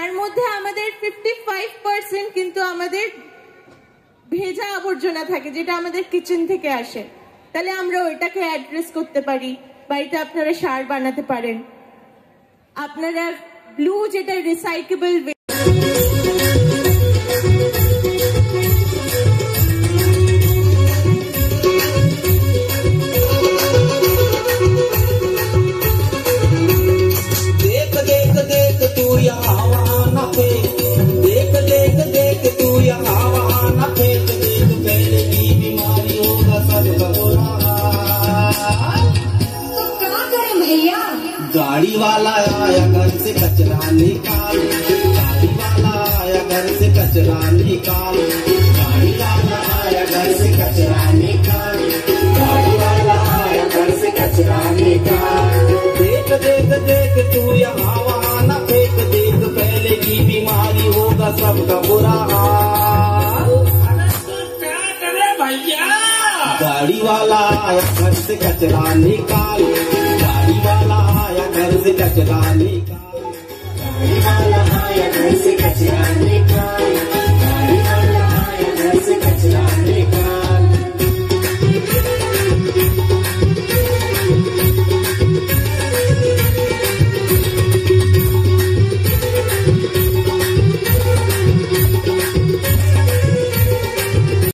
তার মধ্যে আমাদের 55% কিন্তু আমাদের ভেজা আবর্জনা থাকে, যেটা আমাদের কিচেন থেকে আসে। তাহলে আমরা ওইটাকে অ্যাড্রেস করতে পারি। বাড়িতে আপনারা সার বানাতে পারেন। আপনারা ব্লু, যেটা রিসাইকেবল, गाड़ी वाला आया घर से कचरा निकाल, गाड़ी वाला आया घर से कचरा निकाल, गाड़ी वाला आया घर से कचरा निकाल, गाड़ी वाला आया घर से कचरा निकाल। देख देख देख तू यहाँ वहाँ न फेंक, देख पहले की बीमारी होगा सबका बुरा हाल। क्या करे भैया? गाड़ी वाला आया घर से कचरा निकाल, गाड़ी वाला आया घर से कचरा निकाल, गाड़ी वाला आया घर से कचरा निकाल।